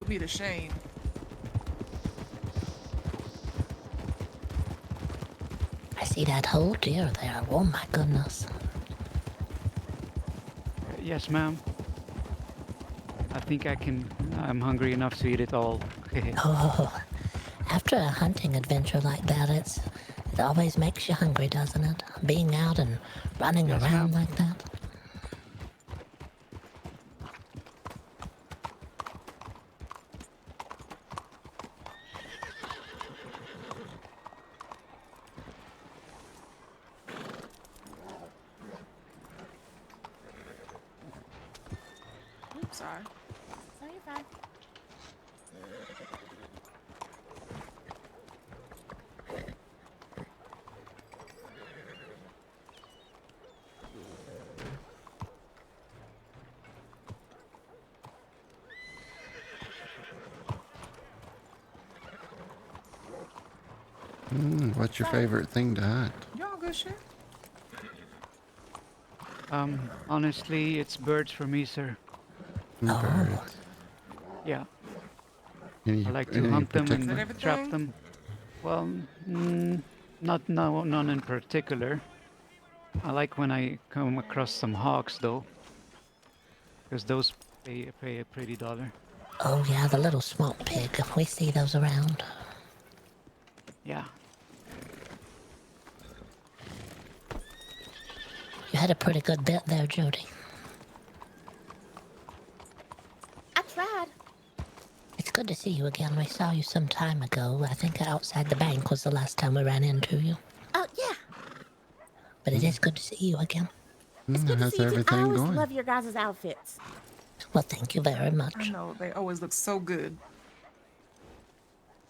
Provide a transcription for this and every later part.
Put me to shame. I see that whole deer there. Oh my goodness. Yes, ma'am. I think I'm hungry enough to eat it all. Oh, after a hunting adventure like that, it always makes you hungry, doesn't it? Being out and running Yes, around ma'am. like that. Oops, sorry. No, you're fine. What's your favorite thing to hunt? Y'all good shit? Honestly, it's birds for me, sir. Oh, Birds. Yeah, Any, I like to any hunt them Is that particular? and trap everything? them. Well, none in particular. I like when I come across some hawks, though, because those pay a pretty dollar. oh yeah, the little swamp Again, pig. We see those around. Yeah. You had a pretty good bit there, Jody. I tried. It's good to see you again. We saw you some time ago. I think outside the bank was the last time we ran into you. Oh, yeah. But it is good to see you again. It's good to How's see you too. I everything always going? love your guys' outfits. Well, thank you very I much. know, they always look so good.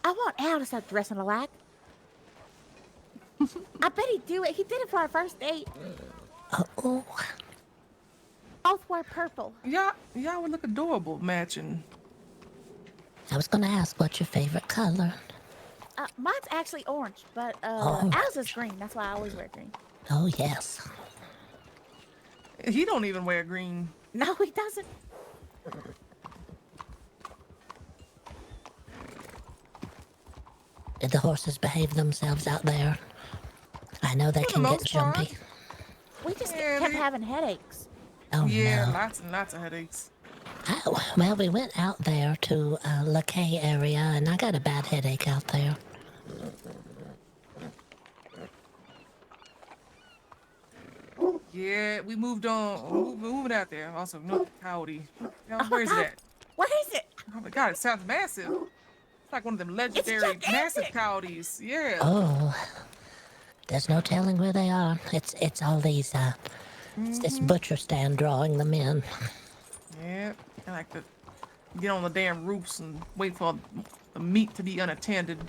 I want Al to start dressing alike. I bet he'd do it. He did it for our first date. Oh, Both wore purple. Y'all would look adorable matching. I was gonna ask what's your favorite color. Mine's actually orange, but Al's is Orange. green. That's why I always wear green. Oh yes. He don't even wear green. No, he doesn't. Did the horses behave themselves out there? I know they For the can get most part. jumpy. We just Yeah, kept having headaches. Oh yeah, no. lots and lots of headaches. Oh, well, we went out there to LaCay area, and I got a bad headache out there. Yeah, we moved on. We're moving out there. Also, no coyote. Oh Where is it God, at? what is it? Oh my god, it sounds massive. It's like one of them It's legendary massive gigantic. coyotes. Yeah. Oh, there's no telling where they are. It's all these it's this butcher stand drawing them in. Yeah. I like to get on the damn roofs and wait for the meat to be unattended.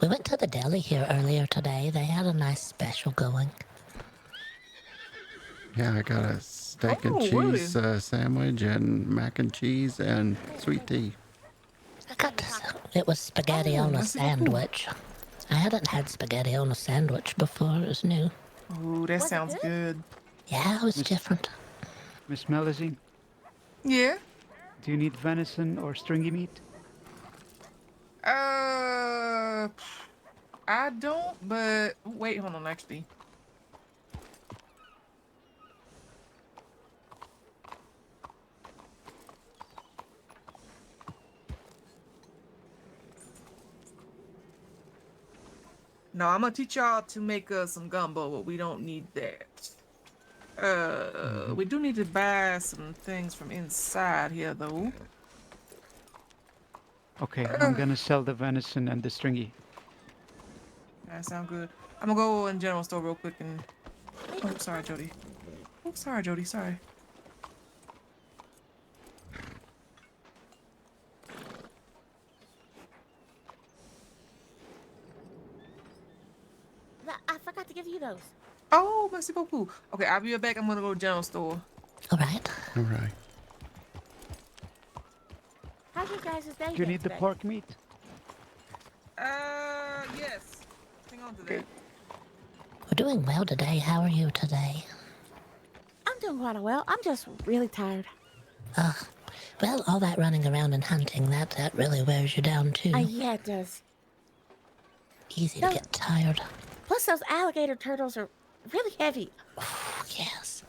We went to the deli here earlier today. They had a nice special going. Yeah, I got a steak and Oh, cheese really? sandwich and mac and cheese and sweet tea. I got this. It was spaghetti Oh, on a merci beaucoup. sandwich. I hadn't had spaghetti on a sandwich before. It was new. Oh, that Was it sounds good? good. Yeah, it was Miss different. Miss Melusine, Yeah. do you need venison or stringy meat? I don't, but wait, hold on, actually. No, I'm gonna teach y'all to make some gumbo, but we don't need that. We do need to buy some things from inside here, though. Okay, I'm gonna sell the venison and the stringy. That sound good. I'm gonna go in general store real quick and. Me Oh, too. sorry, Jody. Oh, sorry, Jody. Sorry. I forgot to give you those. Oh, merci beaucoup. Okay, I'll be right back. I'm gonna go to general store. All right. All right. How's your guys' day Do you been need the today? pork meat? Yes. Hang on to Okay. that. We're doing well today. How are you today? I'm I'm doing quite well. I'm just really tired. Well, all that running around and hunting, that really wears you down too. Yeah, it does. Easy to No. get tired. Plus, those alligator turtles are really heavy. Yes.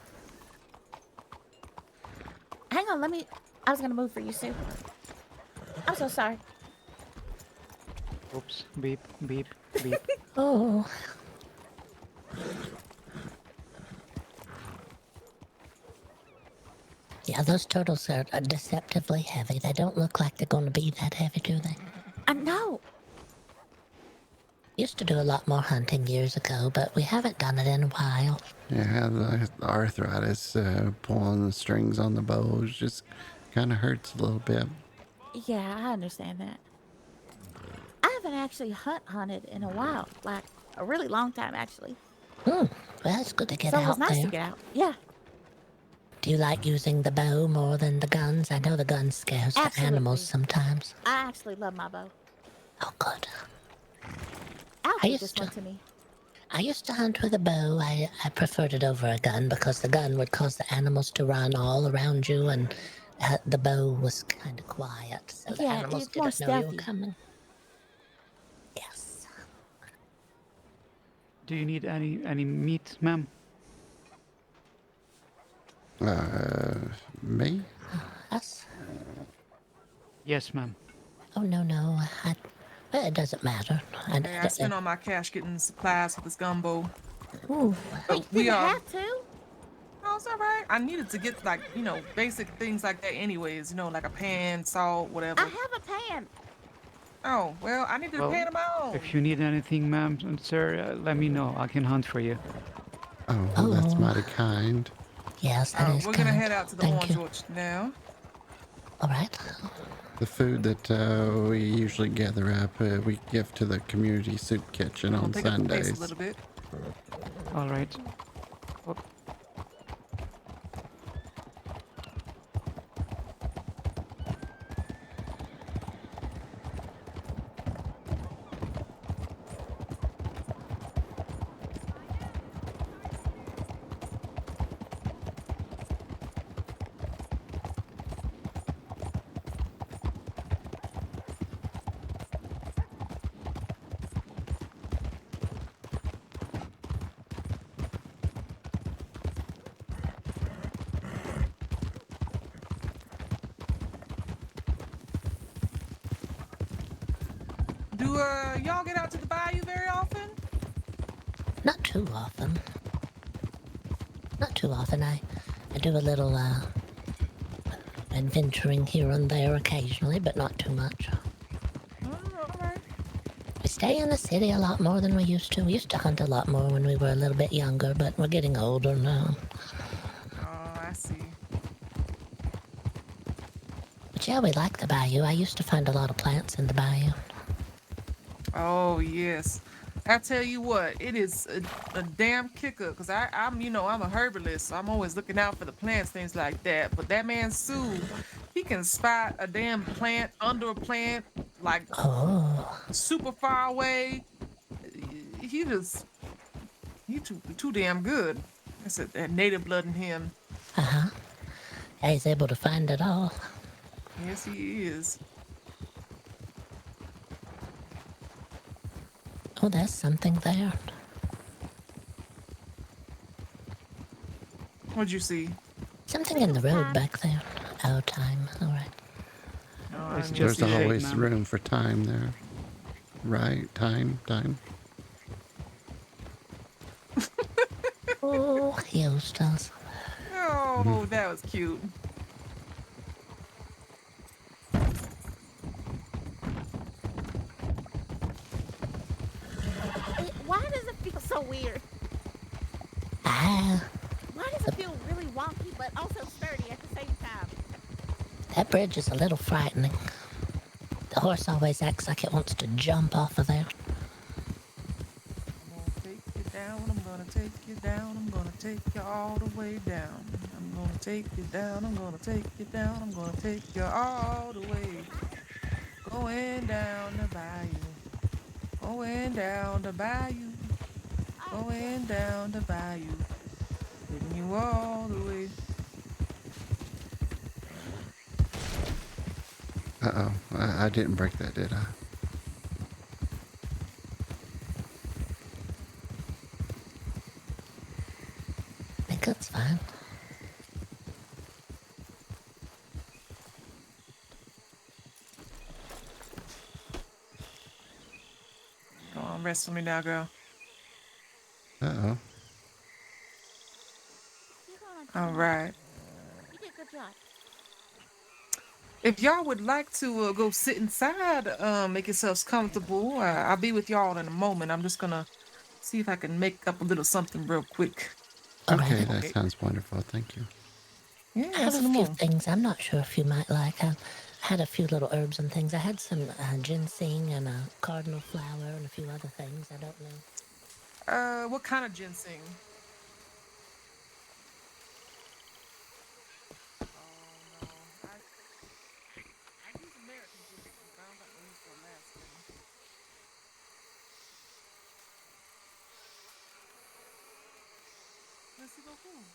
Hang on, I was gonna move for you, Sue. I'm so sorry. Oops. Beep, beep, beep. Oh. Yeah, those turtles are deceptively heavy. They don't look like they're going to be that heavy, do they? I know. Used to do a lot more hunting years ago, but we haven't done it in a while. Yeah, the arthritis pulling the strings on the bows just kind of hurts a little bit. Yeah, I understand that. I haven't actually hunted in a while, like a really long time, actually. Well, it's good to get So it out was nice there. to get out. Yeah, Do you like using the bow more than the guns? I know the gun scares the animals Absolutely. sometimes. I actually love my bow. Oh, good. Al I gave used this to- one to me. I used to hunt with a bow. I preferred it over a gun because the gun would cause the animals to run all around you, and the bow was kind of quiet, so the Yeah, animals it's more didn't know you were stealthy. coming. Yes. Do you need any meat, ma'am? Me? Us? Yes, ma'am. Oh, no. Well, it doesn't matter. Hey, I spent all my cash getting supplies for this gumbo. Ooh, But You didn't have to. Oh, it's all right. I needed to get like, basic things like that anyways, like a pan, salt, whatever. I have a pan. Oh, well, I needed a pan of my own. If you need anything, ma'am and sir, let me know. I can hunt for you. Oh, well, that's Oh. mighty kind. yes, that is We're kind. gonna head out to the Thank orange you. orchard now. All right. The food that we usually gather up, we give to the community soup kitchen I'll on take up the pace a Sundays. little bit. All right. Oh, Do y'all get out to the bayou very often? Not too often. Not too often. I do a little adventuring here and there occasionally, but not too much. Oh, all right. We stay in the city a lot more than we used to. We used to hunt a lot more when we were a little bit younger, but we're getting older now. Oh, I see. But yeah, we like the bayou. I used to find a lot of plants in the bayou. Oh, yes. I tell you what, it is a damn kicker because I'm a herbalist, so I'm always looking out for the plants, things like that. But that man Sue, he can spot a damn plant under a plant, like Oh, super far away. He too damn good. That's that native blood in him. yeah, he's able to find it all. Yes, he is. Oh, there's something there. What'd you see? Something in the road back there. Oh, time. All right. Oh, It's I just There's the shape, always ma'am. room for time there. Right, time. Oh, Eustace. Oh, that was cute. Why does it feel so weird? Ah, Why does it feel really wonky but also sturdy at the same time? that bridge is a little frightening. The horse always acts like it wants to jump off of there. I'm gonna take you down, I'm gonna take you down, I'm gonna take you all the way down. I'm gonna take you down, I'm gonna take you down, I'm gonna take you all the way. Going down the bayou, going down the bayou, going down the bayou. Getting you all the way. Uh-oh. I didn't break that, did I? I think that's fine. Go on, rest with me now, girl. Uh-oh. You going to All the right. You did a good job. If y'all would like to go sit inside, make yourselves comfortable, I'll be with y'all in a moment. I'm just gonna see if I can make up a little something real quick. Okay, Alrighty. that Okay. sounds wonderful. Thank you. Yeah, I have that's a in the few moment. things I'm not sure if you might like. I had a few little herbs and things. I had some ginseng and a cardinal flower and a few other things. I don't know. What kind of ginseng? Oh no, I use American ginseng. I don't got no use for Alaskan. Merci beaucoup.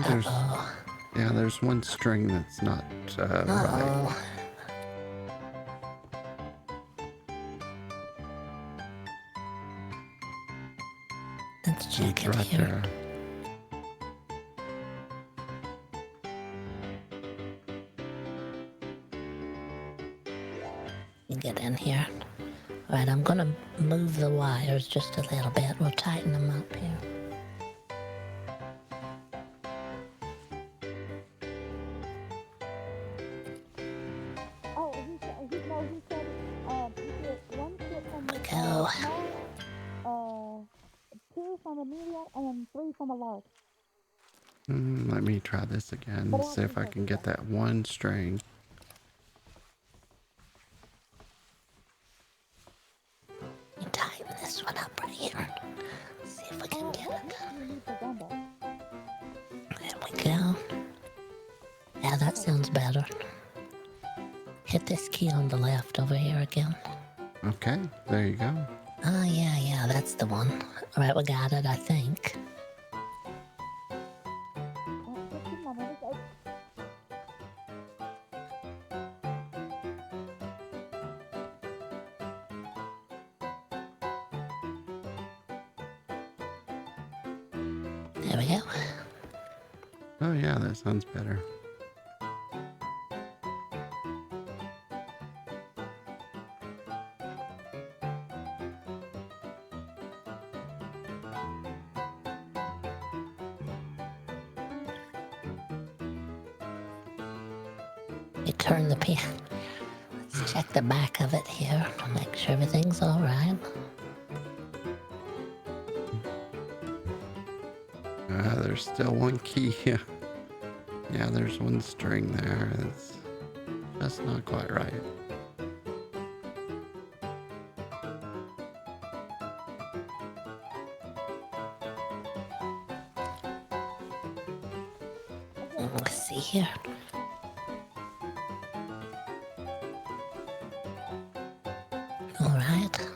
There's, Oh, yeah, there's one string that's not right. oh. Let's check It's it right here. there. You get in here. All right, I'm gonna move the wires just a little bit. We'll tighten them up here. Oh, he said, he did one tip from There the we go. small, two from a medium, and three from a large. Let me try this again. But See if I can get that one string. You tighten this one up right here. See if we can get it. You need the gumbo. There we go. Yeah, that sounds better. Hit this key on the left over here again. Okay, there you go. Oh, yeah, that's the one. All right, we got it, I think. There we go. Oh yeah, that sounds better. You turn the piano. Let's check the back of it here. Make sure everything's all right. There's still one key. Yeah, there's one string there. That's not quite right. Let's see here. All right.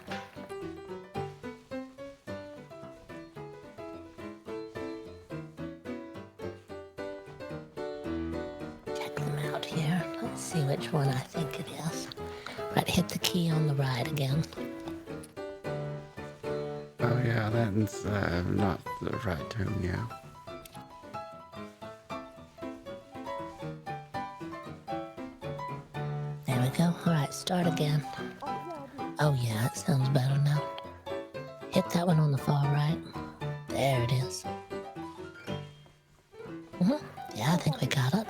see which one I think it is. Right, hit the key on the right again. Oh yeah, that's not the right tune, yeah. There we go. All right, start again. Oh yeah, it sounds better now. Hit that one on the far right. There it is. Yeah, I think we got it.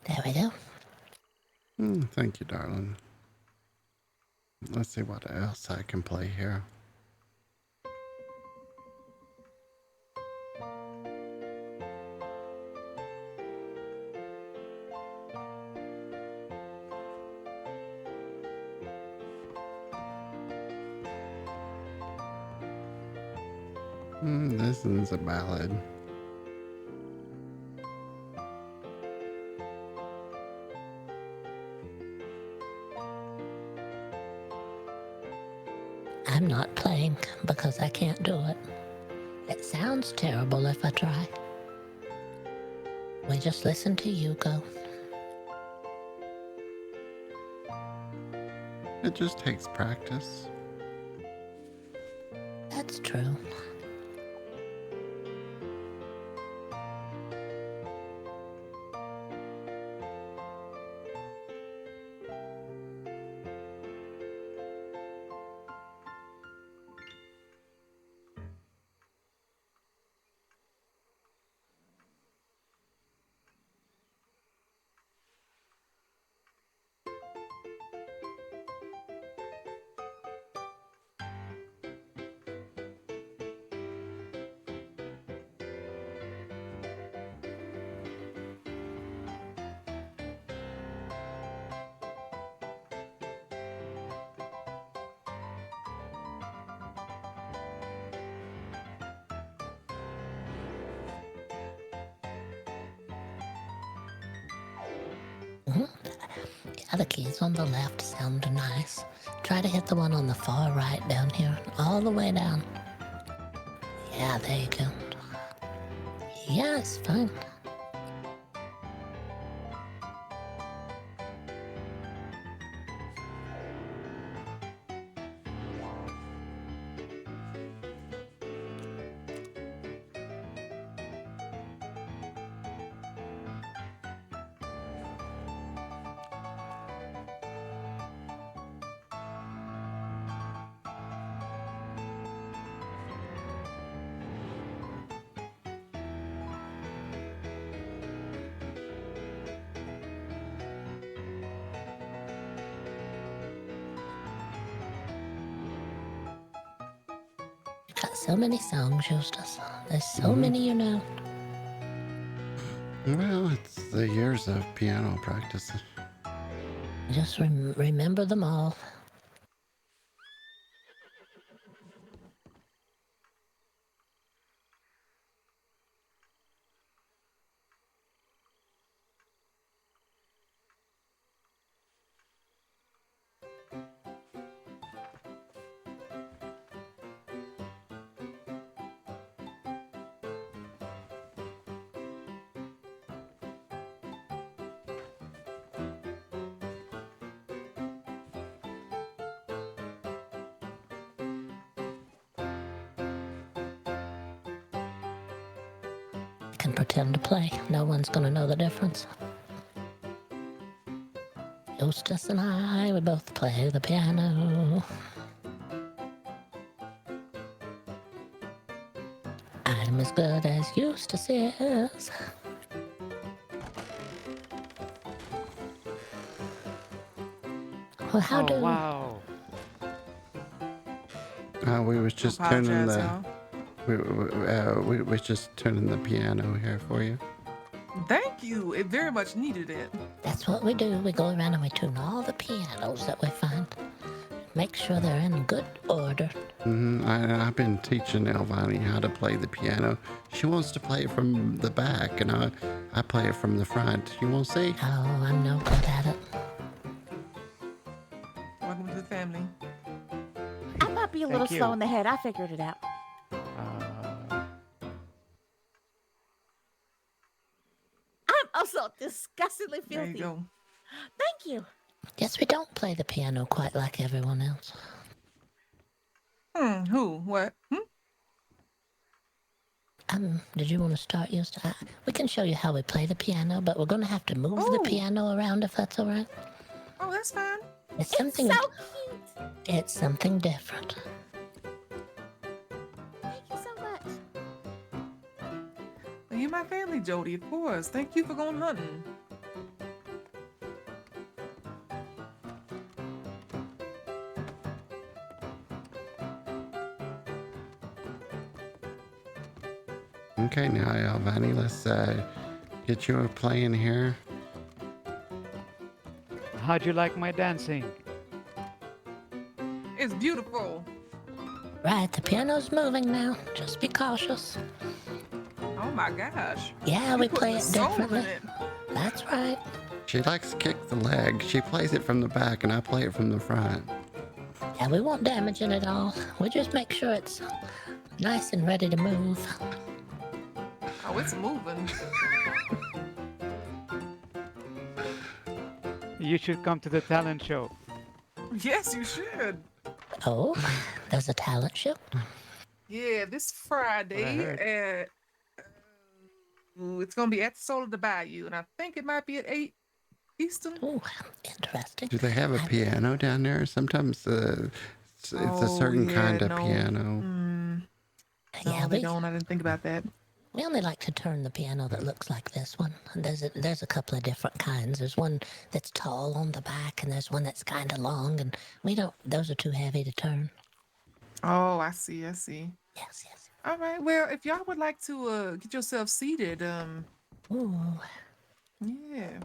There we go. Thank you, darling. Let's see what else I can play here. This is a ballad. I'm not playing because I can't do it. It sounds terrible if I try. We just listen to you go. It just takes practice. That's true. Yeah, the keys on the left sound nice. Try to hit the one on the far right down here, all the way down. Yeah, there you go. Yeah, it's fine. Got so many songs, Eustace. There's so many, you know. Well, it's the years of piano practice. Just remember them all. Can pretend to play. No one's gonna know the difference. Eustace and I, we both play the piano. I'm as good as Eustace is. Well, how Oh, do... wow. We was just turning Apologize, the y'all. we was just turning the piano here for you. Thank you. It very much needed it. That's what we do. We go around and we tune all the pianos that we find. make sure they're in good order. I've been teaching Elviney how to play the piano. She wants to play it from the back, and I play it from the front. You won't see? Oh, I'm no good at it. Welcome to the family. I might be a little Thank slow you. in the head. I figured it out. Uh, I'm also disgustingly There you filthy. go. Thank you. Yes, we don't play the piano quite like everyone else. Who? What? Did you want to start, Eustace? We can show you how we play the piano, but we're going to have to move the Oh. piano around if that's all right. Oh, that's fine. It's It's something. so cute. It's something different. Thank you so much. Well, you're my family, Jody, of course. Thank you for going hunting. Okay, now, Elviney, let's get you a playing here. how'd you like my dancing? It's beautiful. Right, the piano's moving now. Just be cautious. Oh my gosh. Yeah, You we putting play the it soul differently. in it. That's right. She likes to kick the leg. She plays it from the back, and I play it from the front. Yeah, we won't damage it at all. We just make sure it's nice and ready to move. Oh, it's moving. You should come to the talent show. Yes, you should. Oh, there's a talent show. Yeah, this What I Friday heard. at it's gonna be at the Soul of the Bayou, and I think it might be at 8 Eastern. Ooh, interesting. Do they have a piano down there? Sometimes it's a Oh, certain yeah, kind of no. piano. No, Yeah, they don't. I didn't think about that. we only like to turn the piano that looks like this one. And there's a couple of different kinds. There's one that's tall on the back, and there's one that's kind of long. And we don't. Those are too heavy to turn. Oh, I see. I see. Yes, yes. All right. Well, if y'all would like to get yourself seated, Ooh, yeah.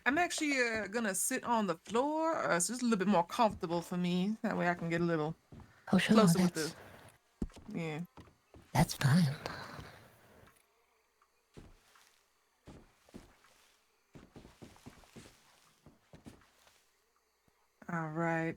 I'm actually gonna sit on the floor. So it's a little bit more comfortable for me. That way I can get a little oh sure, closer with the. that's Yeah. that's fine. All right.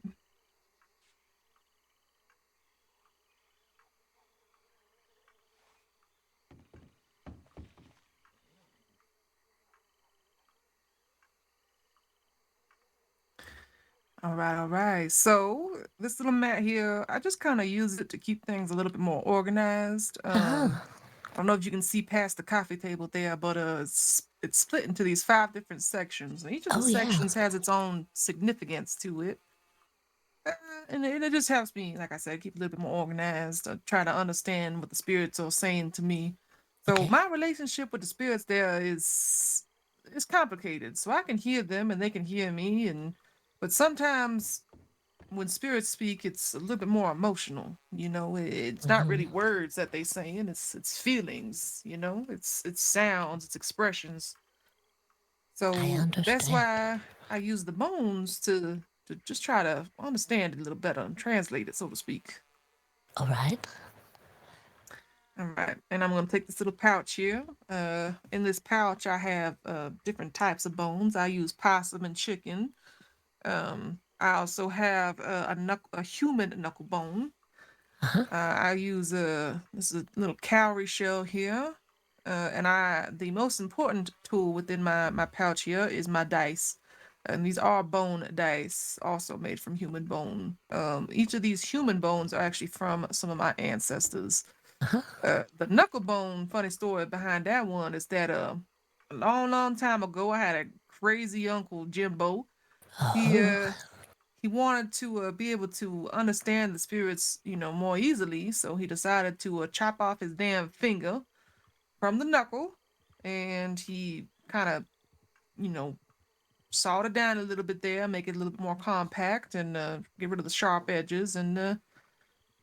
All right, all right. So this little mat here, I just kind of use it to keep things a little bit more organized. I don't know if you can see past the coffee table there, but it's split into these 5 different sections, and each of the Oh, yeah. sections has its own significance to it. And it just helps me, like I said, keep a little bit more organized, try to understand what the spirits are saying to me. So Okay. my relationship with the spirits there is complicated. So I can hear them and they can hear me, but sometimes when spirits speak, it's a little bit more emotional. It's not really words that they saying. It's feelings. It's sounds. It's expressions. So I that's understand. why I use the bones to just try to understand it a little better and translate it, so to speak. All right. All right, and I'm gonna take this little pouch here. In this pouch, I have different types of bones. I use possum and chicken. I also have a human knuckle bone. I use this is a little cowrie shell here, and the most important tool within my pouch here is my dice, and these are bone dice, also made from human bone. Each of these human bones are actually from some of my ancestors. The knuckle bone, funny story behind that one is that a long time ago, I had a crazy uncle Jimbo. He Oh, he wanted to be able to understand the spirits, more easily. So he decided to chop off his damn finger from the knuckle, and he kind of, you know, sawed it down a little bit there, make it a little bit more compact, and get rid of the sharp edges. And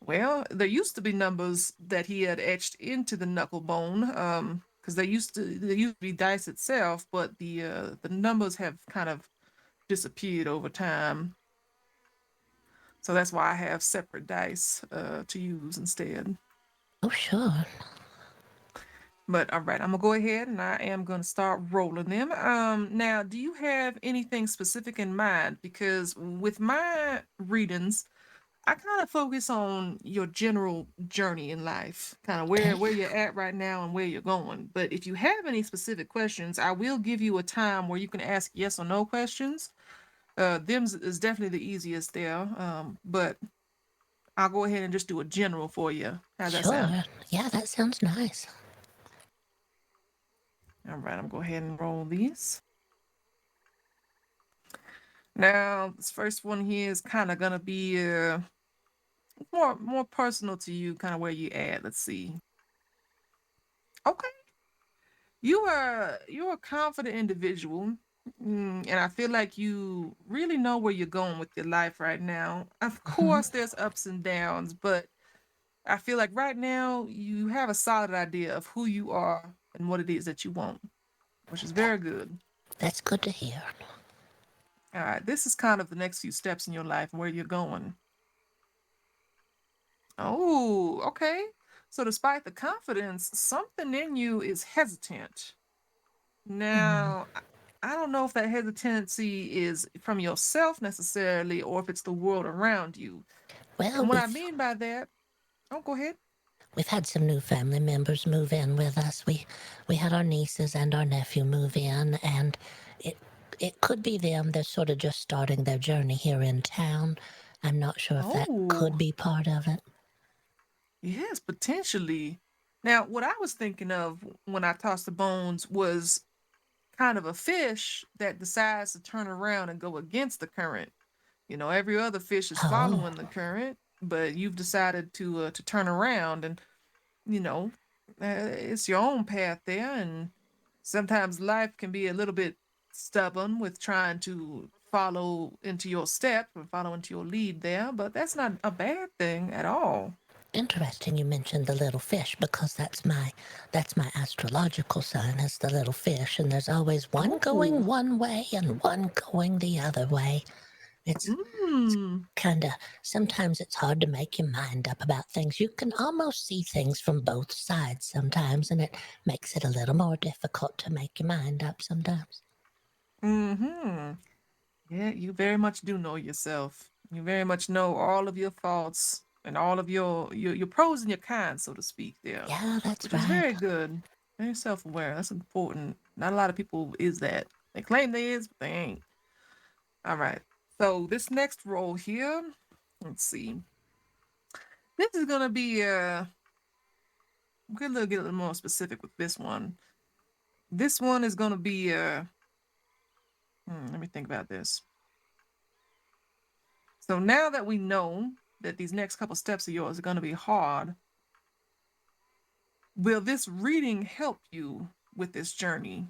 well, there used to be numbers that he had etched into the knuckle bone, because there used to be dice itself, but the numbers have kind of disappeared over time. So that's why I have separate dice to use instead. Oh, sure. But all right, I'm gonna go ahead and I am gonna start rolling them. Now, do you have anything specific in mind? Because with my readings, I kind of focus on your general journey in life, kind of Okay. where you're at right now and where you're going. But if you have any specific questions, I will give you a time where you can ask yes or no questions. Them is definitely the easiest there. But I'll go ahead and just do a general for you. How's that sound? Sure. Yeah, that sounds nice. All right, I'm gonna go ahead and roll these. Now, this first one here is kind of gonna be more personal to you, kind of where you at. Let's see. Okay, you're a confident individual, and I feel like you really know where you're going with your life right now. Of Hmm. course, there's ups and downs, but I feel like right now you have a solid idea of who you are and what it is that you want, which is very good. That's good to hear. All right, this is kind of the next few steps in your life and where you're going. Oh, okay. So despite the confidence, something in you is hesitant. Hmm. Now, I don't know if that hesitancy is from yourself necessarily or if it's the world around you. Well, And what I mean by that, oh, go ahead. we've had some new family members move in with us. We had our nieces and our nephew move in, and it it could be them. They're sort of just starting their journey here in town. I'm not sure if that could Oh, be part of it. yes, potentially. Now, what I was thinking of when I tossed the bones was kind of a fish that decides to turn around and go against the current. You know, every other fish is Oh, following the current, but you've decided to turn around and you know, it's your own path there, and sometimes life can be a little bit stubborn with trying to follow into your step and follow into your lead there, but that's not a bad thing at all. interesting you mentioned the little fish because that's my astrological sign is the little fish, and there's always one going Oh, one way and one going the other way. It's mm, kind of sometimes it's hard to make your mind up about things. You can almost see things from both sides sometimes, and it makes it a little more difficult to make your mind up sometimes. mm-hmm. Yeah, you very much do know yourself. You very much know all of your faults and all of your pros and your cons, so to speak, there, Yeah, that's which is right. very good. Very self-aware. That's important. Not a lot of people is that. They claim they is, but they ain't. All right. So this next role here, let's see. This is gonna be get a little more specific with this one. This one is gonna be let me think about this. So now that we know that these next couple steps of yours are gonna be hard, will this reading help you with this journey?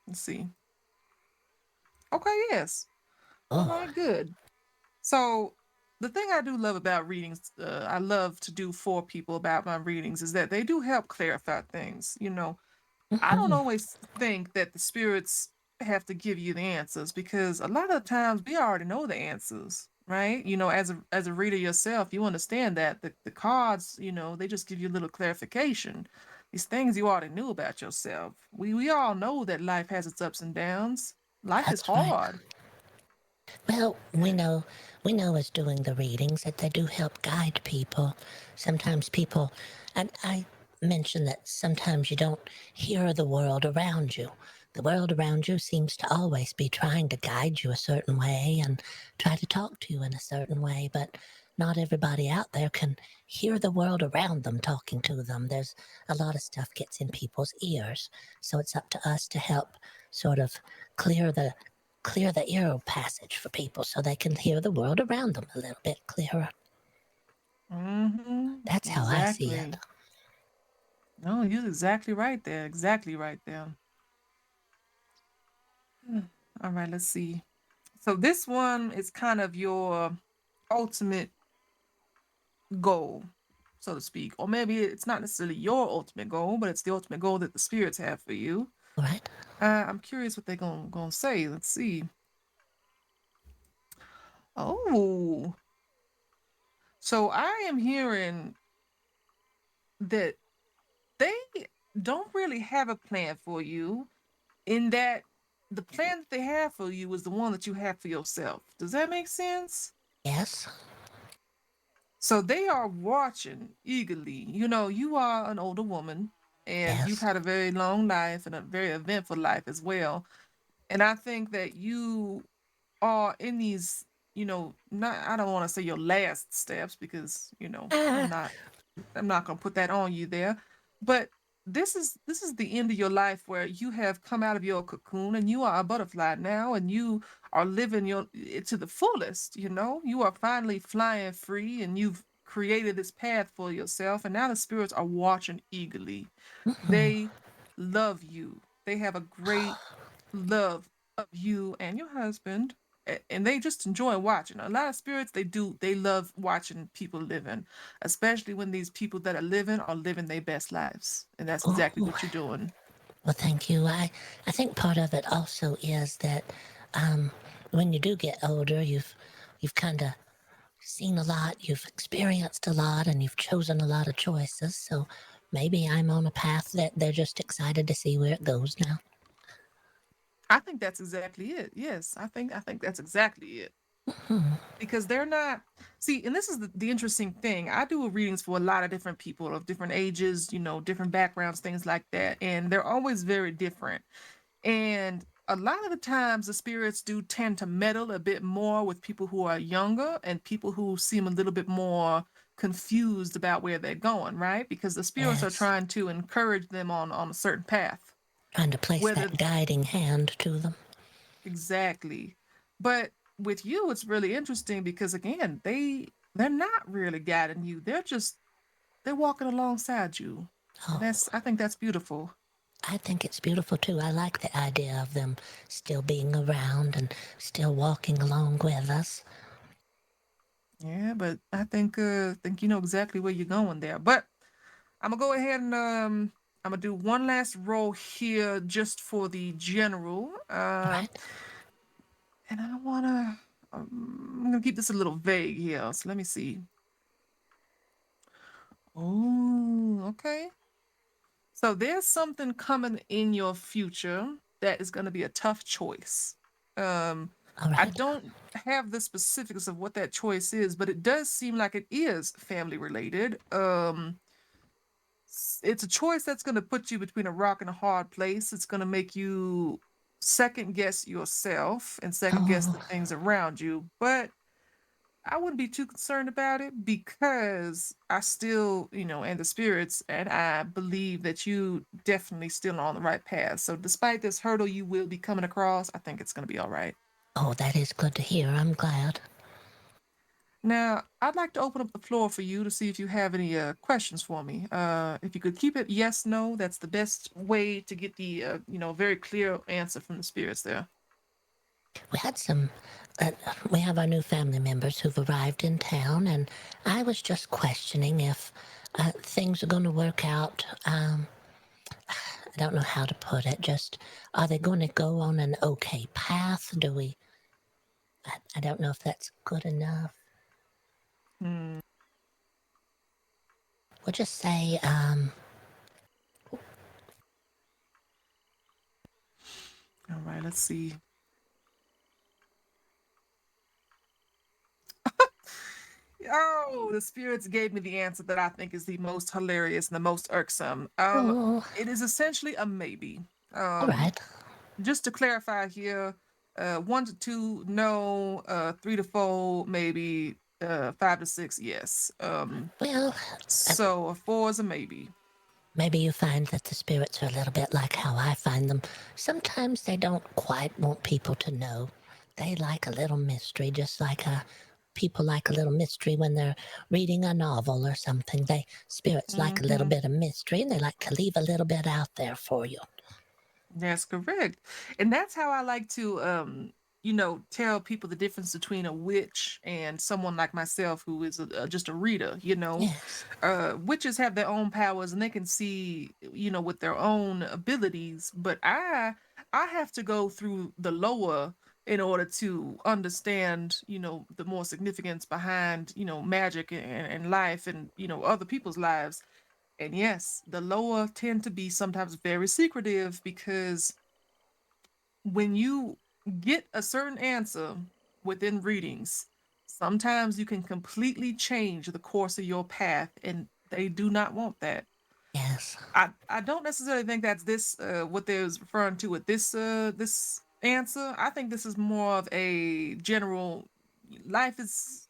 Let's see. Okay, yes. All Oh, right, good. So the thing I do love about readings, I love to do for people about my readings, is that they do help clarify things. You know, I don't hmm, always think that the spirits have to give you the answers because a lot of times we already know the answers, right? You know, as a reader yourself, you understand that the cards, you know, they just give you a little clarification. These things you already knew about yourself. We all know that life has its ups and downs. Life is that's right. hard. Well, we know as doing the readings that they do help guide people. Sometimes people, and I mentioned that sometimes you don't hear the world around you. The world around you seems to always be trying to guide you a certain way and try to talk to you in a certain way, but not everybody out there can hear the world around them talking to them. There's a lot of stuff gets in people's ears, so it's up to us to help sort of clear the clear the ear passage for people so they can hear the world around them a little bit clearer. Mm-hmm. That's how I see it. Exactly. No, you're exactly right there. Exactly right there. All right, let's see. So this one is kind of your ultimate goal, so to speak. Or maybe it's not necessarily your ultimate goal, but it's the ultimate goal that the spirits have for you. Right? I'm curious what they're gonna say. Let's see. Oh, So I am hearing that they don't really have a plan for you, in that the plan that they have for you is the one that you have for yourself. Does that make sense? Yes. So they are watching eagerly. You know, you are an older woman and you've Yes. had a very long life and a very eventful life as well. And I think that you are in these, not, I don't want to say your last steps, because, Ah. I'm not going to put that on you there, but this is the end of your life where you have come out of your cocoon and you are a butterfly now, and you are living your it to the fullest. You are finally flying free, and you've created this path for yourself, and now the spirits are watching eagerly. They love you. They have a great love of you and your husband, and they just enjoy watching. A lot of spirits, they love watching people living, especially when these people that are living their best lives, and that's exactly Oh, what you're doing. well, thank you. I think part of it also is that um, when you do get older, you've kind of seen a lot, you've experienced a lot, and you've chosen a lot of choices. So maybe I'm on a path that they're just excited to see where it goes now. I think that's exactly it. Yes, I think that's exactly it. Because they're not, see, and this is the interesting thing. I do readings for a lot of different people of different ages, different backgrounds, things like that, and they're always very different. And a lot of the times, the spirits do tend to meddle a bit more with people who are younger and people who seem a little bit more confused about where they're going, right? Because the spirits are Yes. trying to encourage them on a certain path. Trying to place Whether that guiding hand to them. exactly. But with you, it's really interesting because again, they're not really guiding you. They're walking alongside you. And Oh, I think that's beautiful. I think it's beautiful too. I like the idea of them still being around and still walking along with us. Yeah, but I think you know exactly where you're going there. But I'm gonna go ahead and I'm gonna do one last roll here just for the general. All right. And I'm gonna keep this a little vague here. So let me see. Oh, okay. So there's something coming in your future that is gonna be a tough choice. Um, All I right. don't have the specifics of what that choice is, but it does seem like it is family related. It's a choice that's going to put you between a rock and a hard place. It's going to make you second guess yourself and second guess the Oh, things around you. But I wouldn't be too concerned about it because I still, and the spirits, and I believe that you definitely still on the right path. So despite this hurdle you will be coming across, I think it's going to be all right. oh, that is good to hear. I'm glad. Now, I'd like to open up the floor for you to see if you have any questions for me. If you could keep it yes, no, that's the best way to get the, very clear answer from the spirits there. We had some, uh, we have our new family members who've arrived in town, and I was just questioning if things are going to work out. I don't know how to put it. Just, are they going to go on an okay path? I don't know if that's good enough. Hmm. We'll just say, All right, let's see. Oh, the spirits gave me the answer that I think is the most hilarious and the most irksome. oh, It is essentially a maybe. all Um, right. just to clarify here, 1 to 2, no. 3 to 4, maybe. 5 to 6, yes. Well, uh, So a 4 is a maybe. maybe you find that the spirits are a little bit like how I find them. Sometimes they don't quite want people to know. They like a little mystery, just like people like a little mystery when they're reading a novel or something. Spirits like a little Hmm. bit of mystery, and they like to leave a little bit out there for you. That's correct. And that's how I like to tell people the difference between a witch and someone like myself who is just a reader. Yes. Witches have their own powers and they can see, with their own abilities, but I have to go through the lower in order to understand, the more significance behind, magic and life and, other people's lives. And yes, the lower tend to be sometimes very secretive because when you get a certain answer within readings, sometimes you can completely change the course of your path, and they do not want that. Yes. I don't necessarily think that's this what they was referring to with this answer. I think this is more of a general life is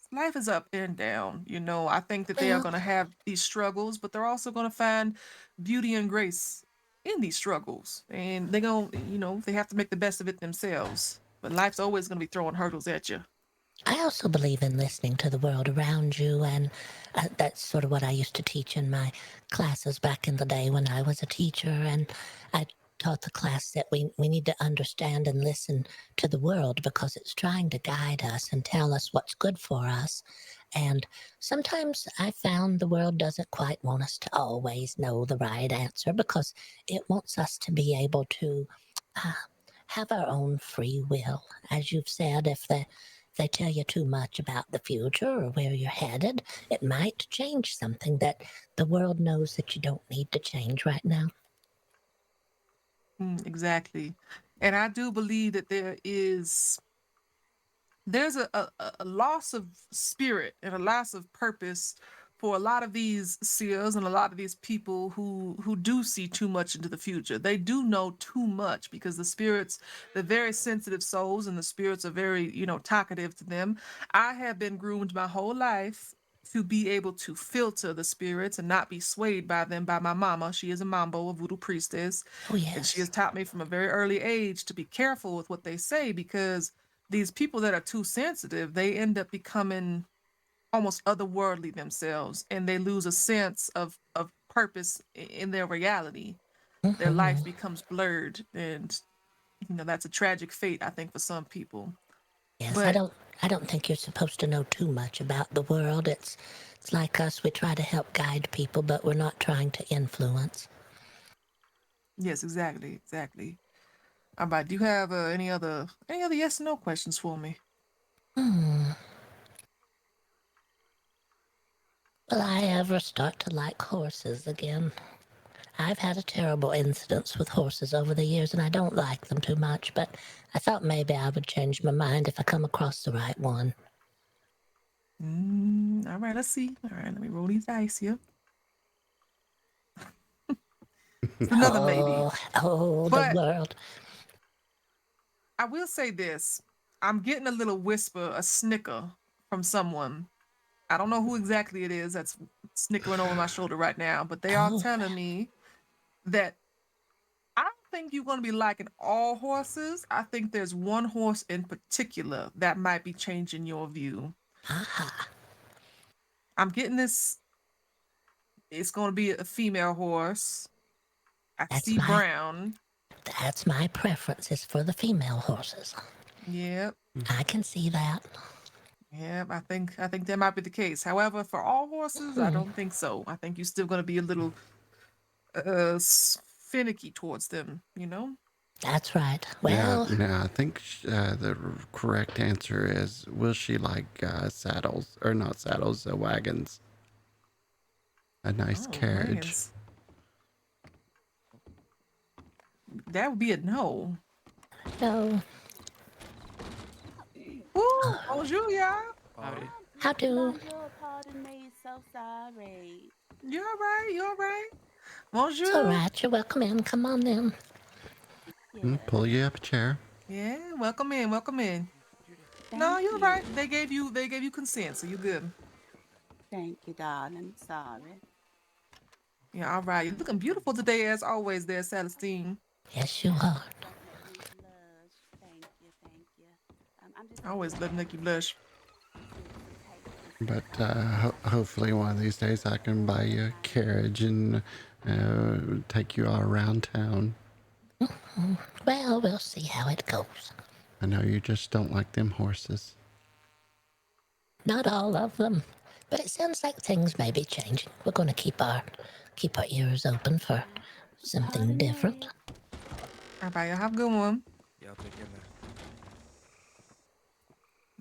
up and down. I think that they are Well, going to have these struggles, but they're also going to find beauty and grace in these struggles, and they're going to they have to make the best of it themselves. But life's always going to be throwing hurdles at you. I also believe in listening to the world around you, and that's sort of what I used to teach in my classes back in the day when I was a teacher. And I taught the class that we need to understand and listen to the world because it's trying to guide us and tell us what's good for us. And sometimes I found the world doesn't quite want us to always know the right answer because it wants us to be able to uh, have our own free will. As you've said, if they tell you too much about the future or where you're headed, it might change something that the world knows that you don't need to change right now. Exactly. And I do believe that there's a loss of spirit and a loss of purpose for a lot of these seers and a lot of these people who do see too much into the future. They do know too much because the spirits, they're very sensitive souls, and the spirits are very, talkative to them. I have been groomed my whole life to be able to filter the spirits and not be swayed by them by my mama. She is a mambo, a voodoo priestess, Oh, and she has yes. taught me from a very early age to be careful with what they say, because these people that are too sensitive, they end up becoming almost otherworldly themselves, and they lose a sense of purpose in their reality. Their life Hmm. becomes blurred, and that's a tragic fate, I think, for some people. Yes, But I don't think you're supposed to know too much about the world. It's like us, we try to help guide people, but we're not trying to influence. yes, exactly. All right, do you have any other yes or no questions for me? Hmm. Will I ever start to like horses again? I've had a terrible incidents with horses over the years, and I don't like them too much, but I thought maybe I would change my mind if I come across the right one. All right, let's see. All right, let me roll these dice here. It's another maybe. Oh, the But world. I will say this. I'm getting a little whisper, a snicker from someone. I don't know who exactly it is that's snickering over my shoulder right now, but they are Oh, telling me that I don't think you're going to be liking all horses. I think there's one horse in particular that might be changing your view. aha. I'm getting this. It's going to be a female horse. I That's see my brown. that's my preference is for the female horses. Yep. I can see that. Yep. I think that might be the case. However, for all horses, I Hmm. don't think so. I think you're still going to be a little finicky towards them. That's right. Yeah, Well, no, I think the correct answer is, will she like saddles, or not saddles, wagons? A nice Oh, carriage. wagons. That would be a no. no. Ooh, bonjour, y'all. Howdy. How do? Bonjour, pardon me, so sorry. You all right? You all right? It's all Bonjour. right. You're welcome in. Come on in. Mm, Yes, pull you up a chair. Yeah, welcome in, welcome in. No, thank you're all you. right. They gave you consent, so you're good. Thank you, darling. Sorry. Yeah, all right. You're looking beautiful today, as always, there, Celestine. Yes, you are. Don't make me blush. Thank you, thank you. I'm just over Always here love to make you blush. anticipating But some hopefully one of these days I can buy you a carriage and take you all around town. Well, we'll see how it goes. I know you just don't like them horses. Not all of them, but it sounds like things may be changing. We're going to keep our ears open for something Pardon different. me. All right, y'all have a good one. Y'all take care now.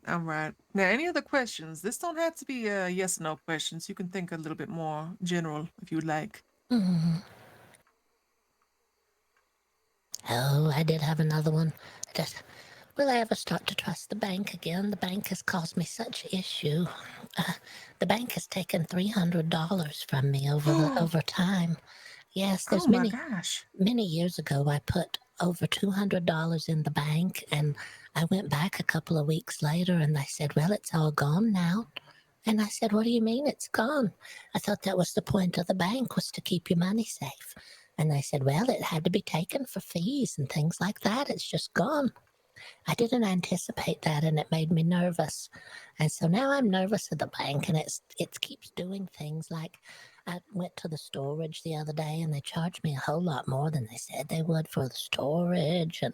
All right. Now, any other questions? This don't have to be yes or no questions. You can think a little bit more general if you'd like. Oh, I did have another one. Just, will I ever start to trust the bank again? The bank has caused me such issue. The bank has taken $300 from me over time. Yes, Oh there's my many gosh. many years ago I put over $200 in the bank, and I went back a couple of weeks later and they said, well, it's all gone now. And I said, what do you mean it's gone? I thought that was the point of the bank, was to keep your money safe. And they said, well, it had to be taken for fees and things like that. It's just gone. I didn't anticipate that, and it made me nervous. And so now I'm nervous of the bank, and it keeps doing things like, I went to the storage the other day and they charged me a whole lot more than they said they would for the storage. And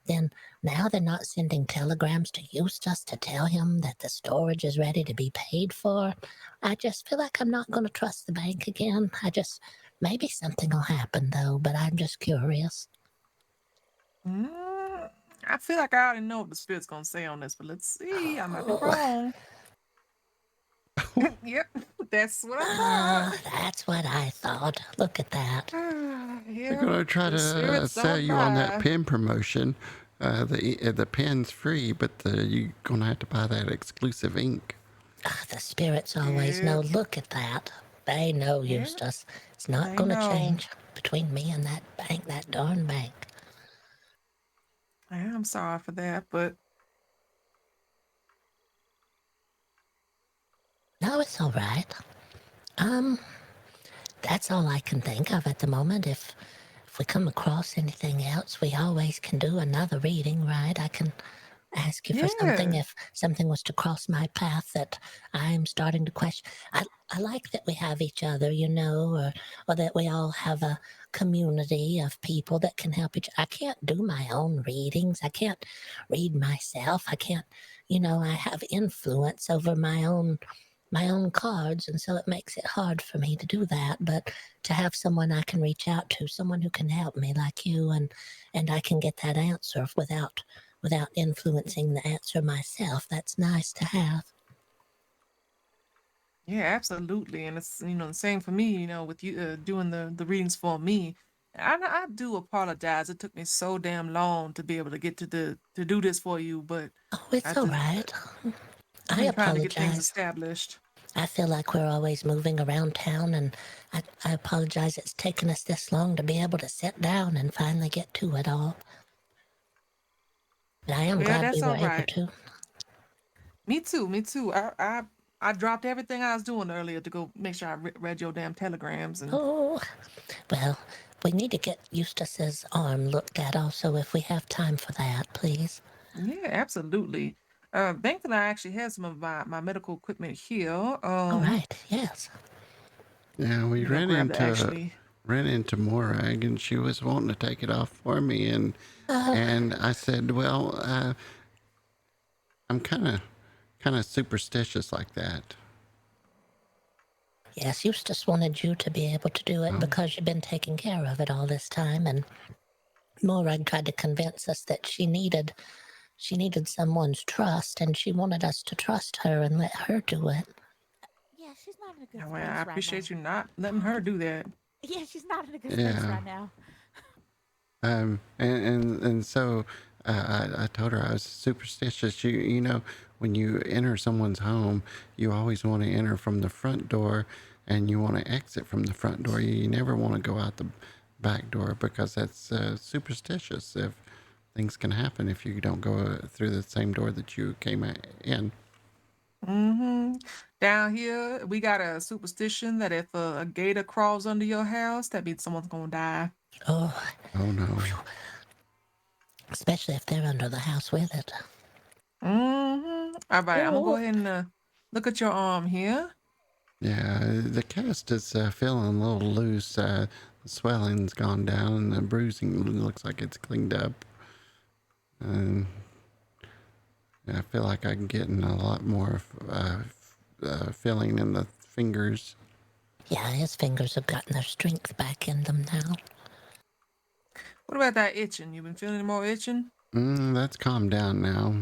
then now they're not sending telegrams to Eustace to tell him that the storage is ready to be paid for. I just feel like I'm not going to trust the bank again. Maybe something will happen though, but I'm just curious. I feel like I already know what the spirit's gonna say on this, but let's see. I might be wrong. Yep, that's what I thought. That's what I thought. Look at that. They're Yeah, gonna try the to spirits sell don't you on that lie. pen promotion. The pen's free, but you're gonna have to buy that exclusive ink. The spirits always know. Yep. Look at that. They know, Yep. Eustace. It's not They going to know. change between me and that bank, that darn bank. I'm sorry for that, but No, it's all right. That's all I can think of at the moment. If we come across anything else, we always can do another reading, right? I can ask you for something yeah. if something was to cross my path that I'm starting to question. I like that we have each other, or that we all have a community of people that can help each. I can't do my own readings. I can't read myself. I can't, I have influence over my own cards, and so it makes it hard for me to do that. But to have someone I can reach out to, someone who can help me like you, and I can get that answer without influencing the answer myself, that's nice to have. Yeah, absolutely. And it's, the same for me, with you doing the readings for me. I do apologize. It took me so damn long to be able to get to do this for you, but Oh, it's I all just right. I've I been trying to get things apologize. established. I feel like we're always moving around town, and I apologize it's taken us this long to be able to sit down and finally get to it all. But I am Yeah, glad we that's were all able right. to. Me too, me too. I dropped everything I was doing earlier to go make sure I read your damn telegrams and Oh, well, we need to get Eustace's arm looked at also if we have time for that, please. yeah, absolutely. Thankfully I actually had some of my medical equipment here. All right, yes. Yeah, we Let me go ran grab that into actually. Morag, and she was wanting to take it off for me, and I said, well, I'm kind of superstitious like that. Yes, Eustace wanted you to be able to do it Oh, because you've been taking care of it all this time, and Morag tried to convince us that she needed someone's trust, and she wanted us to trust her and let her do it. Yeah, she's not in a good Yeah, well, I space right now. appreciate you not letting her do that. Yeah, she's not in a good space yeah. right now. And so I told her I was superstitious. When you enter someone's home, you always want to enter from the front door, and you want to exit from the front door. You never want to go out the back door, because that's superstitious. If things can happen if you don't go through the same door that you came in. Mm-hmm. Down here, we got a superstition that if a gator crawls under your house, that means someone's gonna die. Oh, Oh no. especially if they're under the house with it. Mm-hmm. All right, I'm gonna go Oh, ahead and look at your arm here. Yeah, the cast is feeling a little loose. The swelling's gone down, and the bruising looks like it's cleaned up. And I feel like I'm getting a lot more feeling in the fingers. yeah, his fingers have gotten their strength back in them now. What about that itching? You been feeling any more itching? That's calmed down now.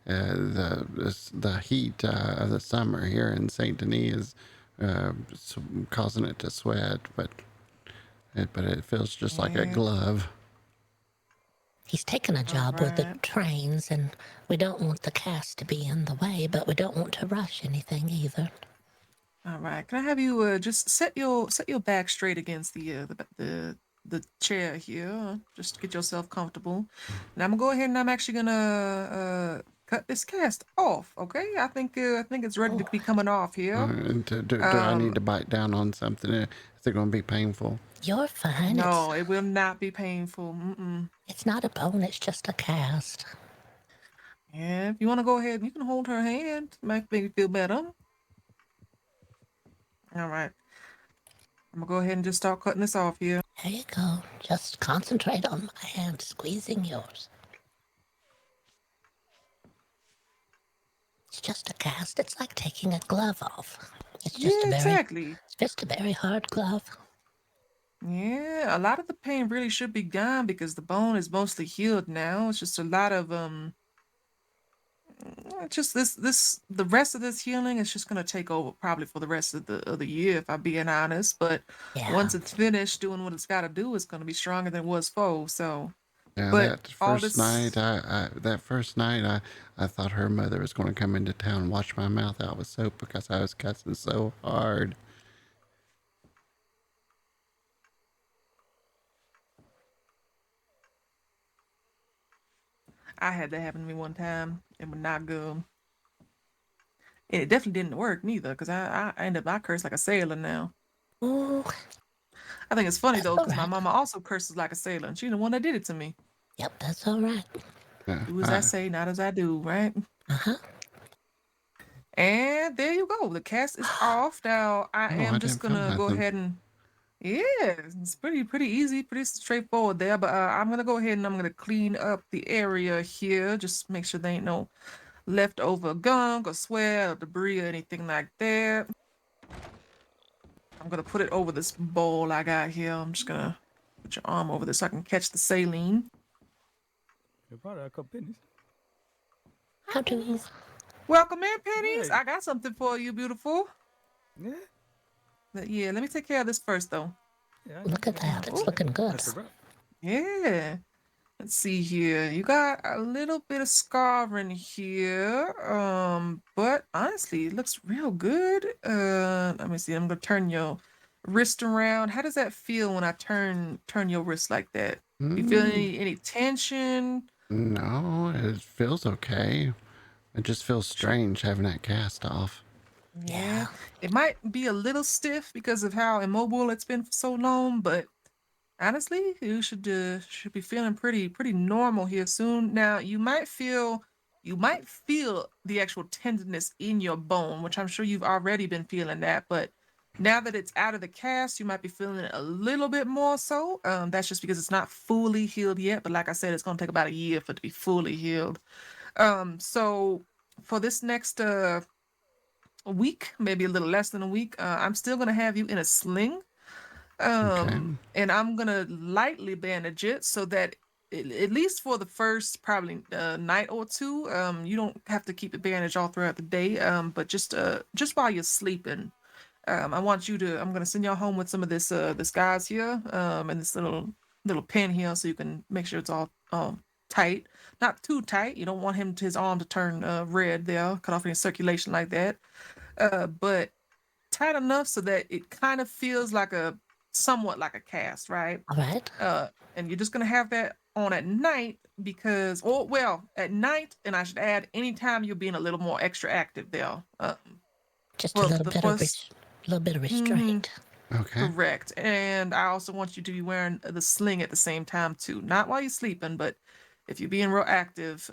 the heat of the summer here in Saint Denis is causing it to sweat, but it feels just like a Yeah. glove. He's taken a job with the Alright. trains, and we don't want the cast to be in the way, but we don't want to rush anything either. All right. Can I have you just set your back straight against the chair here, just to get yourself comfortable. And I'm gonna go ahead and I'm actually gonna cut this cast off. Okay. I think it's ready to Oh, be coming off here. And do I need to bite down on something? Is it going to be painful? you're fine. No, it will not be painful. It's not a bone, it's just a cast. Yeah. If you want to go ahead, you can hold her hand. Might make you feel better. All right. I'm gonna go ahead and just start cutting this off here. There you go. Just concentrate on my hand squeezing yours. It's just a cast. It's like taking a glove off. It's just Yeah, exactly. it's just a very hard glove. Yeah, a lot of the pain really should be gone because the bone is mostly healed now. It's just a lot of just the rest of this healing is just gonna take over probably for the rest of the year, if I'm being honest. But Yeah. once it's finished doing what it's gotta do, it's gonna be stronger than it was before. So Yeah, but that all first this night, I thought her mother was going to come into town and wash my mouth out with soap because I was cussing so hard. I had that happen to me one time. It was not good. And it definitely didn't work neither, because I curse like a sailor now. Ooh, I think it's funny that's though, all because my right. mama also curses like a sailor, and she's the one that did it to me. Yep, that's all right. Yeah, Do as I say, not as I do, right? Uh-huh. And there you go. The cast is off. Now I oh, I am just didn't feel gonna go nothing. ahead and yeah, it's pretty easy, pretty straightforward there. But I'm gonna go ahead and I'm gonna clean up the area here. Just make sure there ain't no leftover gunk or sweat or debris or anything like that. I'm gonna put it over this bowl I got here. I'm just gonna put your arm over this so I can catch the saline. How do Welcome in, Pennies. Hey. I got something for you, beautiful. Yeah. But yeah, let me take care of this first though. Yeah. look at that? It's looking good. That's a rough. Yeah. Let's see here. You got a little bit of scarring here. But honestly, it looks real good. Let me see. I'm gonna turn your wrist around. How does that feel when I turn your wrist like that? You feel any tension? No, it feels okay. It just feels strange having that cast off. Yeah. It might be a little stiff because of how immobile it's been for so long, but honestly, you should be feeling pretty normal here soon. Now, you might feel the actual tenderness in your bone, which I'm sure you've already been feeling that, but now that it's out of the cast, you might be feeling it a little bit more so. That's just because it's not fully healed yet, but like I said, it's going to take about a year for it to be fully healed. So for this next week, maybe a little less than a week, I'm still going to have you in a sling. Okay. And I'm gonna lightly bandage it so that at least for the first probably night or two, you don't have to keep it bandaged all throughout the day. But just while you're sleeping, I'm gonna send y'all home with some of this gauze here, and this little pin here, so you can make sure it's all tight, not too tight. You don't want his arm to turn red there, cut off any circulation like that. But tight enough so that it kind of feels like somewhat like a cast, right? All right. And you're just gonna have that on at night because, or well, at night, and I should add, anytime you're being a little more extra active there. Just a For little the bit of first, little bit of restraint. Okay. correct. And I also want you to be wearing the sling at the same time too, not while you're sleeping, but if you're being real active,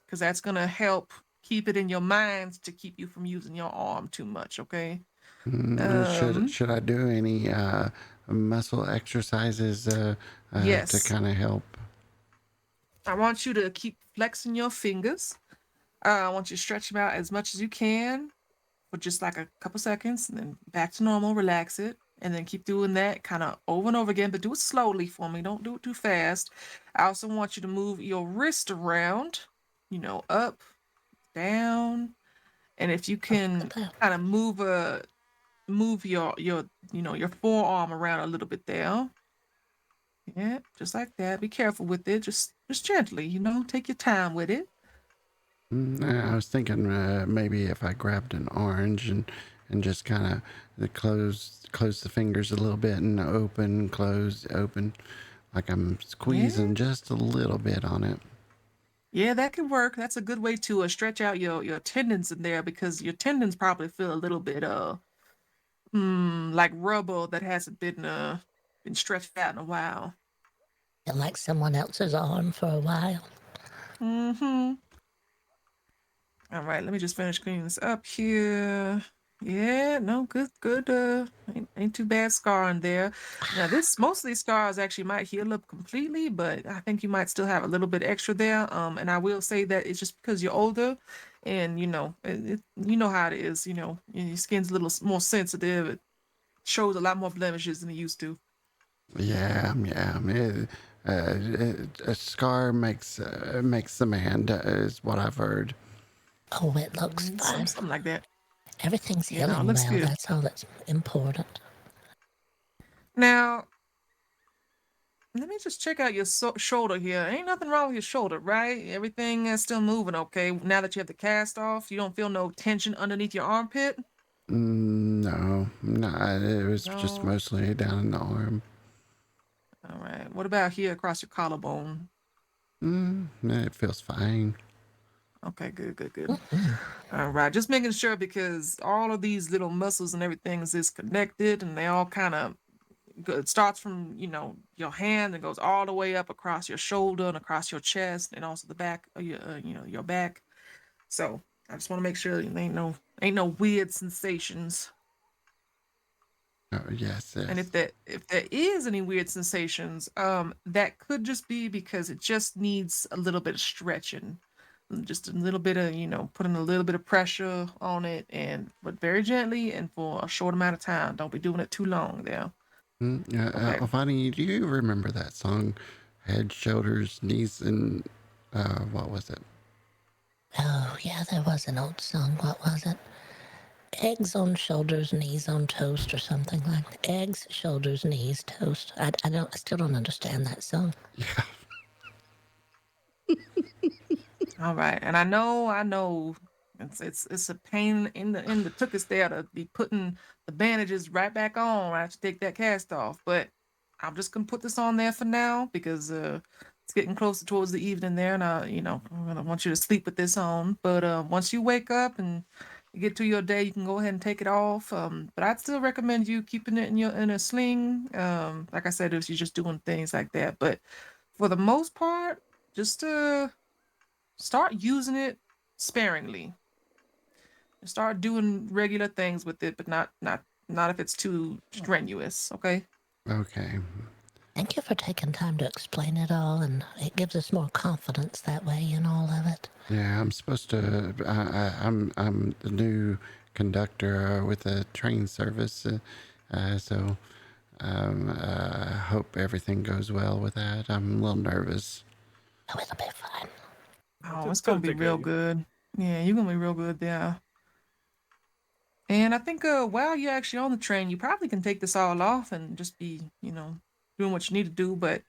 because that's gonna help keep it in your mind to keep you from using your arm too much. Okay. Should I do any muscle exercises to Yes. kind of help? I want you to keep flexing your fingers. I want you to stretch them out as much as you can for just like a couple seconds, and then back to normal, relax it, and then keep doing that kind of over and over again, but do it slowly for me. Don't do it too fast. I also want you to move your wrist around, up, down, and if you can kind of move your your forearm around a little bit there. Yeah, just like that. Be careful with it. Just gently, take your time with it. I was thinking maybe if I grabbed an orange and just kind of close the fingers a little bit and open, close, open, like I'm squeezing just a little bit on it. Yeah, that can work. That's a good way to stretch out your tendons in there, because your tendons probably feel a little bit like rubber that hasn't been stretched out in a while. And like someone else's arm for a while. Mm-hmm. All right, let me just finish cleaning this up here. Yeah, no, good. Ain't too bad scar in there. Now, most of these scars actually might heal up completely, but I think you might still have a little bit extra there. And I will say that it's just because you're older, and you know how it is. Your skin's a little more sensitive. It shows a lot more blemishes than it used to. Yeah. A scar makes the man, is what I've heard. Oh, it looks fine. Something like that. Everything's Yeah, no, it healing looks well. good. That's all that's important. Now, let me just check out your shoulder here. Ain't nothing wrong with your shoulder, right? Everything is still moving okay. Now that you have the cast off, you don't feel no tension underneath your armpit? No, it was just No. mostly down in the arm. All right. What about here across your collarbone? It feels fine. Okay, good. All right. Just making sure, because all of these little muscles and everything is connected, and they all kind of it starts from your hand and goes all the way up across your shoulder and across your chest, and also the back of your back. So I just want to make sure ain't no weird sensations. Oh, yes. And if there is any weird sensations, that could just be because it just needs a little bit of stretching, just a little bit of putting a little bit of pressure on it, but very gently and for a short amount of time. Don't be doing it too long there. Okay. Elviney, do you remember that song, Head, Shoulders, Knees, and what was it? Oh, yeah, there was an old song. What was it? Eggs on shoulders, knees on toast, or something like that. Eggs, shoulders, knees, toast. I still don't understand that song. Yeah. All right, and I know, it's a pain in the tuchus there to be putting the bandages right back on right to take that cast off, but I'm just gonna put this on there for now, because it's getting closer towards the evening there, and I'm gonna want you to sleep with this on. But once you wake up and you get to your day, you can go ahead and take it off. But I'd still recommend you keeping it in a sling. Like I said, if you're just doing things like that, but for the most part, just start using it sparingly. Start doing regular things with it, but not if it's too strenuous. Okay. Okay. Thank you for taking time to explain it all, and it gives us more confidence that way in all of it. Yeah, I'm supposed to. I'm the new conductor with the train service, so I hope everything goes well with that. I'm a little nervous. Oh, it'll be fine. Oh, it's gonna be real good. Yeah, you're gonna be real good there. And I think while you're actually on the train, you probably can take this all off and just be, doing what you need to do. But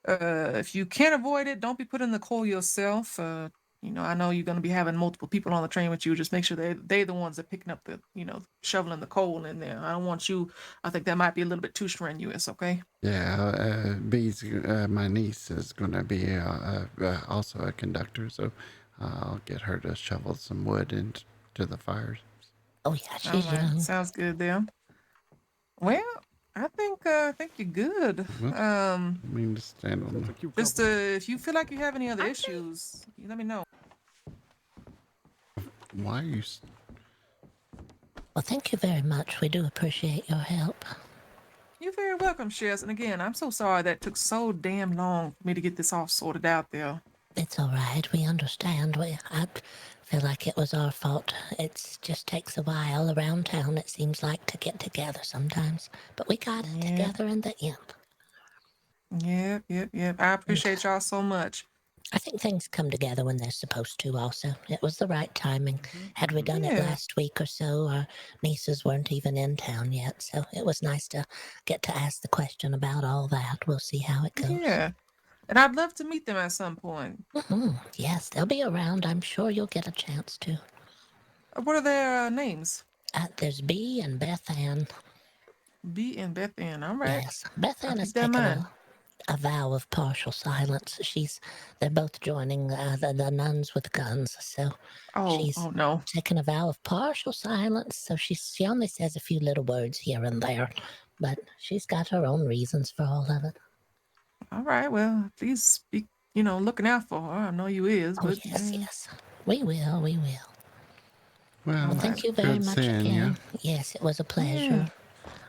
if you can't avoid it, don't be put in the coal yourself. I know you're gonna be having multiple people on the train with you. Just make sure they're the ones that picking up the, shoveling the coal in there. I don't want you. I think that might be a little bit too strenuous. Okay. Yeah, Bee's, my niece, is going to be also a conductor, so I'll get her to shovel some wood into the fires. Oh, yeah, she's All right. young. Sounds good there. Well, I think you're good. I mean, to stand on the... Just if you feel like you have any other issues, you let me know. Why are you... Well, thank you very much. We do appreciate your help. You're very welcome, Shess. And again, I'm so sorry that took so damn long for me to get this all sorted out there. It's all right. We understand. I feel like it was our fault. It just takes a while around town, it seems like, to get together sometimes. But we got it together in the end. Yep. I appreciate y'all so much. I think things come together when they're supposed to, also. It was the right timing. Had we done it Yeah. last week or so, our nieces weren't even in town yet, so it was nice to get to ask the question about all that. We'll see how it goes. Yeah. And I'd love to meet them at some point. Yes, they'll be around. I'm sure you'll get a chance to. What are their names? There's Bee and Beth Ann. B and Beth Ann. All right. Yes, Beth Ann I'll has keep that in taken mind. a vow of partial silence. They're both joining the nuns with guns, so she's Oh no. taken a vow of partial silence. So she only says a few little words here and there, but she's got her own reasons for all of it. All right. Well, please be, looking out for her. I know you is, Oh but yes, we will. Well, Thank you very good much seeing again. you. Yes, it was a pleasure.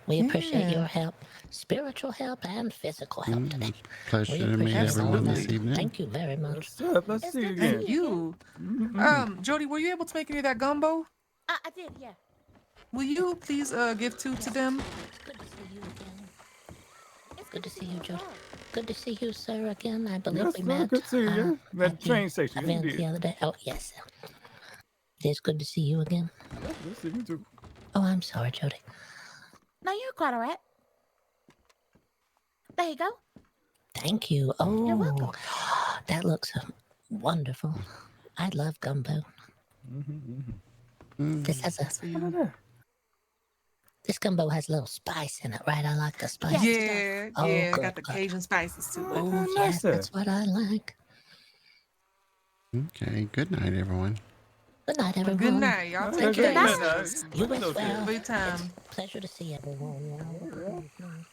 We appreciate Yeah. your help, spiritual help and physical help today. Pleasure We to meet appreciate all everyone of this it. evening. Thank you very much. Let's It's see you good to again. Thank you. Jody, were you able to make any of that gumbo? I did, yeah. Will you please give 2 to them? Good to see you again. It's Good to see you, Jody. Good to see you, sir, again. I believe Yes, we sir, met good to see you. At at the train station, yes, event indeed. the other day. Oh, yes. It is good to see you again. Yes, good to see you too. Oh, I'm sorry, Jody. No, you're quite all right. There you go. Thank you. Oh, You're welcome. that looks wonderful. I love gumbo. This has That's for you. this gumbo has a little spice in it, right? I like the spice. Yeah, Oh, yeah. good, Got the good. Cajun spices to it. Oh, nice yes, there. that's what I like. Okay, good night, everyone. Good night, Well, everyone. good night. Y'all Good take care of night. yourselves. You as Okay. well. Good time. Pleasure to see everyone.